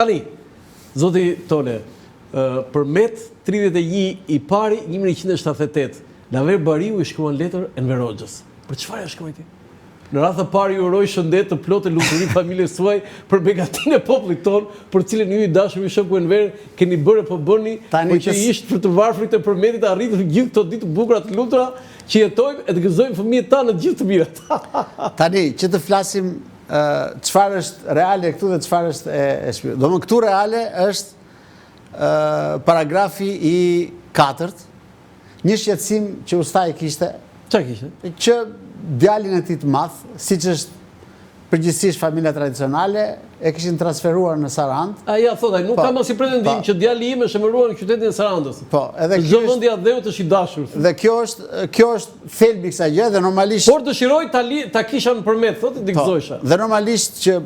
Tani, zoti Tole, përmet 31 i pari 1978, Laver Bariu i shkruan letër Enver Hoxhës. Për çfarë ja shkruaj ti? Në radhë të parë ju uroj shëndet të plotë lumturi familjes suaj për begatinë e popullit ton, për cilën ju i dashur i shoku Enver keni bërë po bëni, po që ishte për të varfrit e përmetit arritur gjithë këto ditë bukura të lumtura që jetojmë e të gëzojmë fëmijët tanë në gjithë të mirat. Tani, që të flasim çfarë është reale këtu dhe çfarë është e shpirtit. Domethënë këtu reale është paragrafi i 4, një shqetësim që ustaj kishte. Çfarë kishte? Që djalin e tij të madh, siç është përgjithsisht familja tradicionale, e kishin transferuar në Sarandë. Ai ja thotë, nuk kam asnjë pretendim që djali im është emëruar në qytetin e Sarandës. Po, edhe kjo është vendja dheut është i dashur. Dhe kjo është thelbi i kësaj gjë dhe normalisht por dëshiroj ta kisha në përmet, thotë ti gëzojsha. Dhe normalisht që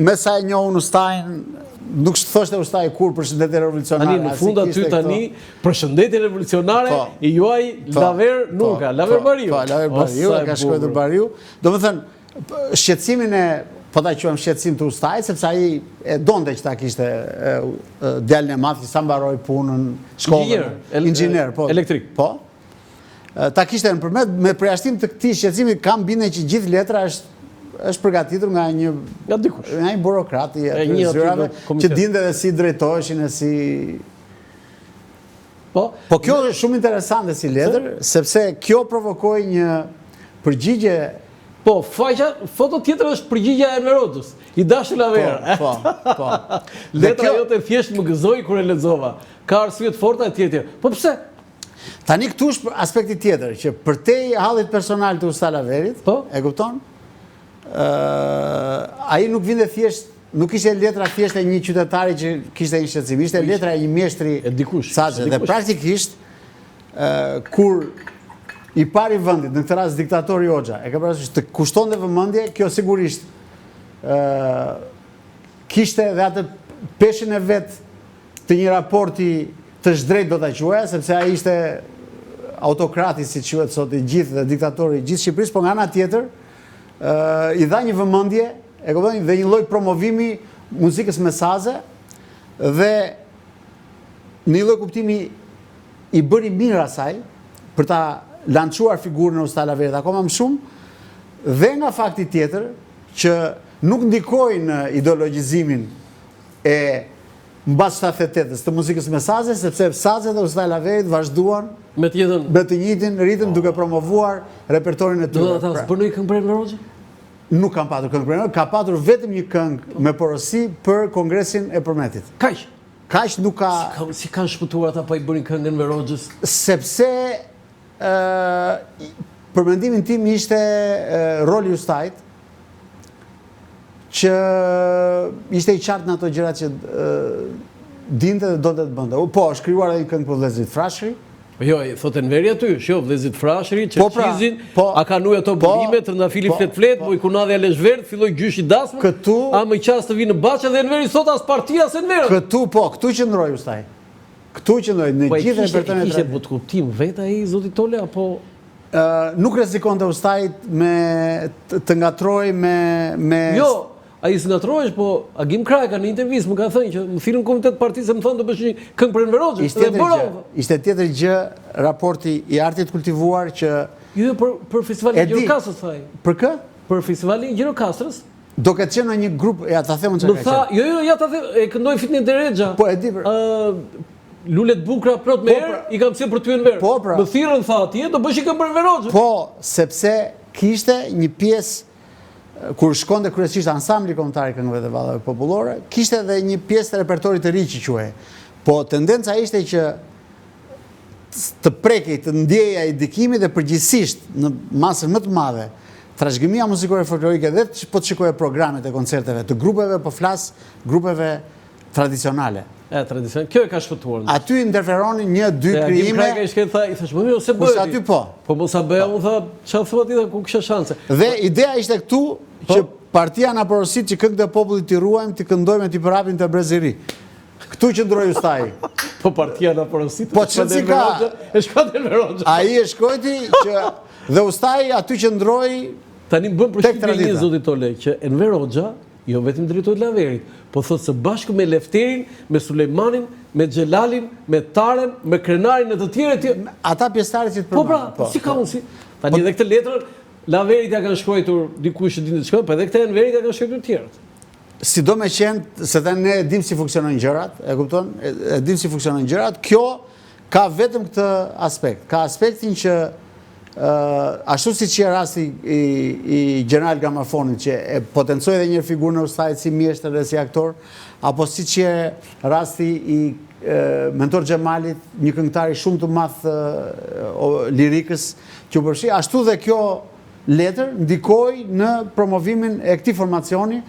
me sa e njohun ustajin, nuk thoshte ustaj kur përshëndetje revolucionare. Tani në fund aty tani përshëndetje revolucionare i juaj Laver nuk ka, Laver Bariu. Po, Laver Bariu, ka shkruar Bariu. Domethënë shqetësimin e po ta quajmë shqetësim të ustajit, sepse ai e donte që ta kishte djalin e madh që sa mbaroi punën, shkollën, inxhinier, po. Elektrik. Po. Ta kishte në përmet me përjashtim të këtij shqetësimi kam bindje që gjithë letra është përgatitur nga një burokrat i zyrave që dinte dhe si drejtoheshin e si. Po kjo është shumë interesante si letër, sepse kjo provokoi një përgjigje. Po, foto tjetër është përgjigja e Enver Hoxhës, i dashur Laver. Po. Letra jote thjesht më gëzoi kur e lexova. Ka arsye të forta e tjetër. Po pse? Tani këtu është aspekti tjetër, që përtej hallit personal të Usta Laverit, e kupton? Ai nuk vinte thjesht, nuk ishte letra thjesht e një qytetari që kishte një shqetësim, ishte letra e një mjeshtri saçe. Dhe praktikisht kur i pari vendit, në këtë rast diktatori Hoxha, e ka parasysh të kushtonte vëmendje, kjo sigurisht kishte dhe atë peshin e vet të një raporti të zhdrejt do ta quaja, sepse ai ishte autokrati, si quhet sot i gjithë dhe diktatori i gjithë Shqipërisë, por nga ana tjetër i dha një vëmendje, e kuptoni, dhe një lloj promovimi muzikës mesaze dhe një lloj kuptimi i bëri mirë asaj për ta lançuar figurën e Usta Laverit akoma më shumë dhe nga fakti tjetër që nuk ndikoi në ideologjizimin e mbas 78-s të muzikës mesaze, sepse sazet e Usta Laverit vazhduan me të njëjtin ritëm duke promovuar repertorin e tyre. Do ta zbënoi këngë për Enver Hoxhën? Nuk kam patur këngë për Enver, ka patur vetëm një këngë me porosi për Kongresin e Përmetit. Kaq nuk ka. Si kanë shpëtuar ata pa i bënë këngën Enver Hoxhës? Sepse për mendimin tim ishte roli ustajt që ishte i qartë në ato gjërat që dinte dhe donte të bënte. Po, shkruar edhe një këngë për vëllezrit Frashëri. Jo, thotë Enveri aty, vëllezrit Frashëri, Çerçizin, a kanë ujë ato burimet, trëndafili flet, moj kunadhe alesh verdh, filloi gjyshi dasmë. A më qas të vinë në Baçë dhe Enveri thot as partia se Enver. Këtu qëndroi ustaj. Këtu që në gjithë repertorin e kishte but kuptim vetë ai zoti Tole apo nuk rrezikonte ustajt me të ngatroj me Jo, ai s'ngatrohesh, po Agim Kraj ka në intervistë më ka thënë që më thirrën komitet partisë më thonë do bësh një këngë për Enver Hoxhën. Ishte tjetër gjë raporti i artit kultivuar që jo për festivalin e Gjirokastrës thaj. Për kë? Për festivalin e Gjirokastrës. Do ketë qenë në një grup, ja ta them çka ka qenë. Jo, ja ta them, e këndoi Fitni Derexha. Po e di Lulet bukra plot me erë, i kam sjell për ty Enver. Më thirrën tha atje, do bësh këngë për Enver Hoxhën. Po, sepse kishte një pjesë kur shkonte kryesisht ansambli kombëtar i këngëve të vallave popullore, kishte edhe një pjesë të repertorit të ri që quhej. Po tendenca ishte që të prekej, të ndjejej dikimi dhe përgjithsisht në masën më të madhe trashëgimia muzikore folklorike dhe po të shikoje programet e koncerteve të grupeve, po flas grupeve tradicionale. Kjo e ka shpëtuar. Aty interferonin një, dy krijime. I thash, më mirë se bëj. Aty po. Po mos sa bëja, unë tha, çfarë thua ti dhe ku kisha shanse. Dhe ideja ishte këtu që partia na porosit që këngët e popullit t'i ruajmë, t'i këndojmë e t'i përhapim të brezëri. Këtu qëndroi ustaj. Po partia na porosit. Po çfarë ka? E shkoi Enver Hoxha. Ai e shkojti që dhe ustaj aty qëndroi. Tani bën përshtypje një zoti Tole që Enver Hoxha jo vetëm drejtori Laverit, po thotë se bashkë me Lefterin, me Sulejmanin, me Xhelalin, me Taren, me Krenarin e të tjerë. Ata pjesëtarët që të Po përmendën. pra, si ka mundsi? Tani edhe këtë letër Laverit ja kanë shkruar dikush që dinë të shkruaj, po edhe këtë Enverit ja kanë shkruar të tjerët. Sido me qenë, se dhe ne dim si funksionojnë gjërat, e kupton? E dim si funksionojnë gjërat, kjo ka vetëm këtë aspekt. Ka aspektin që ashtu si që rasti i General Gamarfonit, që e potencoj dhe një figurë në ustajt si mjeshtër dhe si aktor, apo si që rasti i Mentor Xhemalit, një këngëtari shumë të madh lirikës që u përfshi, ashtu dhe kjo letër ndikoi në promovimin e këtij formacioni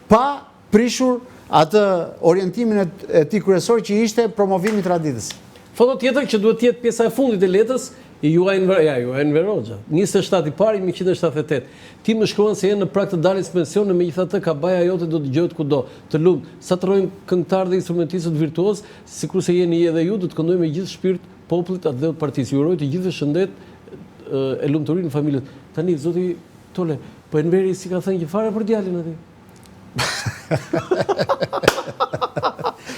pa prishur atë orientimin e tij kryesor që ishte promovimi i traditës. Foto tjetër që duhet të jetë pjesa e fundit e letrës i Juajn Verogja, 27 i pari 1178. Ti më shkruan se jenë në prag të daljes pension, megjithatë kabaja jote do dëgjohet kudo. Të lumt, sa të rrojnë këngëtarë dhe instrumentistët virtuoz, sikurse jeni edhe ju, do të këndojmë me gjithë shpirt popullit atë dhe partisë. Ju uroj të gjithëve shëndet e lumturinë në familjet. Tani zoti Tole, po Enveri si ka thënë që fare për djalin aty.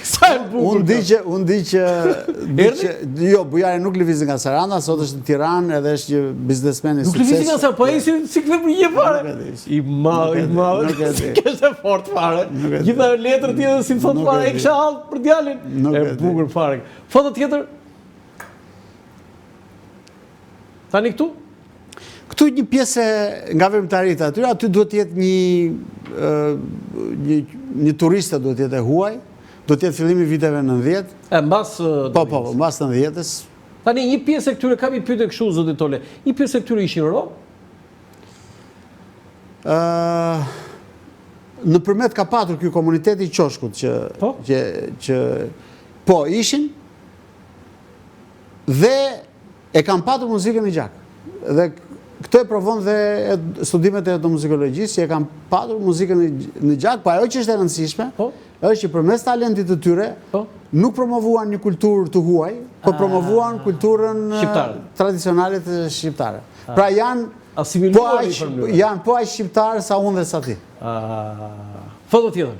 Sa e bukur. Unë di që jo, Bujari nuk lëviz nga Saranda, sot është në Tiranë edhe është një biznesmen i Nuk sukses. lëviz nga Saranda, po ai si kthe për një fare. I madh. Kështë fort fare. Gjitha letër tjetër si thot fare, e kisha hall për djalin. E bukur fare. Foto tjetër. Tani këtu? Këtu një pjesë nga veprimtaritë aty duhet të jetë një turiste duhet të jetë e huaj, do të jetë fillimi i viteve 90. Mbas mbas 90-s. Tani një pjesë e këtyre kam i pyetje kështu zoti Tole. Një pjesë e këtyre ishin rom? Nëpërmjet ka patur ky komuniteti i Qoshkut që po ishin dhe e kanë patur muzikën e gjak. Dhe këtë e provon dhe studimet e etnomuzikologjisë që e kanë patur muzikën në gjak, po ajo që është e rëndësishme, është që përmes talentit të tyre nuk promovuan një kulturë të huaj, po promovuan kulturën tradicionale të shqiptare. Pra janë po aq shqiptarë sa unë dhe sa ti. Foto tjetër.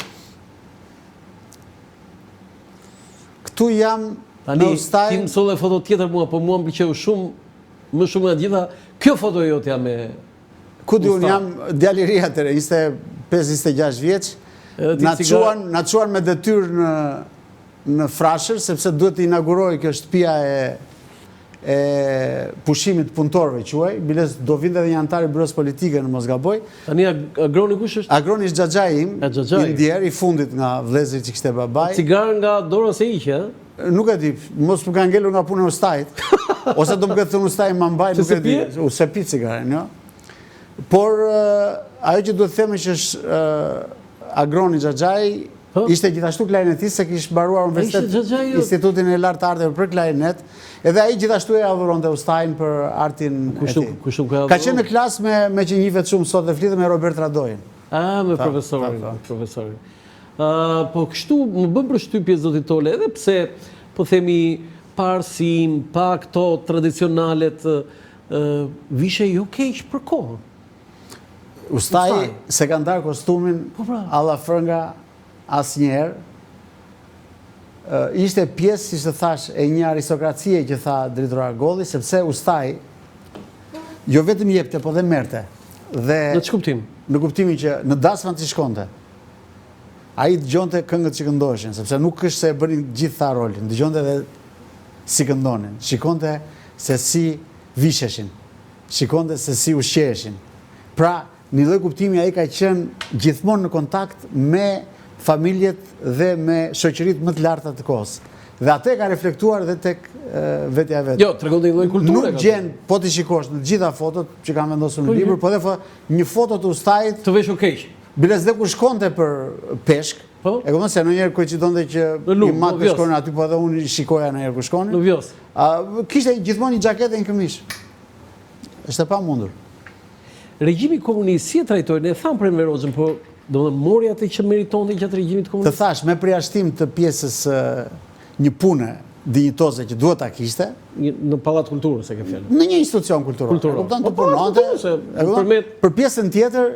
Këtu jam në ustaj. Ti mësolle foto tjetër mua, po mua më pëlqeu më shumë nga gjitha. Kjo foto jotja me... Ku di unë jam djali i ri atëre, 25-26 vjeç, na çuan me detyrë në Frashër, sepse duhet të inauguroj kjo shtëpia e pushimit punëtorëve quaj, biles do vinte edhe një antar i byros politike në mos gaboj. Tani agroni kush është? Agroni është xhaxhai im, i ndjer i fundit nga vëllezërit që kishte babai. Cigar nga dora se hiqe, ë? Nuk e di, mos më ka ngelur nga puna e ustajit. Ose do më këtë thënë ustaj më mbaj, nuk e di. Se pi cigaren, jo. Por ajo që duhet theme që është Agroni xhaxhai ishte gjithashtu klarinetist, se kishte mbaruar Institutin e Lartë të Arteve për klarinet, edhe ai gjithashtu e adhuronte ustajin për artin e tij. Ka qenë në klasë me që njihet shumë sot dhe flitet me Robert Radojen. Me profesorin. Po kështu më bën përshtypje zoti Tole, edhe pse po themi parsim, pa këto tradicionalet, vishe jo keq për kohën. Ustaj se ka ndarë kostumin alla frënga asnjëherë. Ishte pjesë, si që thash, e një aristokracie që tha drejtori Argolli, sepse ustaj jo vetëm jepte, po dhe merte. Në ç'kuptim? Në kuptimin që në dasmat që shkonte, ai dëgjonte këngët që këndoheshin, sepse nuk është se e bënin gjithë tha rolin, dëgjonte edhe si këndonin, shikonte se si visheshin, shikonte se si ushqeheshin. Pra, një lloj kuptimi ai ka qenë gjithmonë në kontakt me familjet dhe me shoqëritë më të larta të kohës. Dhe atë ka reflektuar dhe tek vetja vetë. Jo, tregonte një lloj kulture. Nuk gjen, po ti shikosh në të gjitha fotot që kanë vendosur në libër, po dhe një foto të ustajit të veshur keq. Biles dhe kur shkonte për peshk, e kupton se ndonjëherë koincidonte që i mat shkonin aty, po edhe unë i shikoja ndonjëherë kur shkonin. Në Vjos. Kishte gjithmonë një xhaketë e një këmish. Është e pamundur. Regjimi komunist si e trajtoi? Ne tham për Enver Hoxhën, po domethënë mori atë që meritonte gjatë regjimit komunist. Të thash, me përjashtim të pjesës një pune dinjitoze që duhet ta kishte në pallat kulturës, e ke fjalën. Në një institucion kulturor. Kupton të punonte. Për pjesën tjetër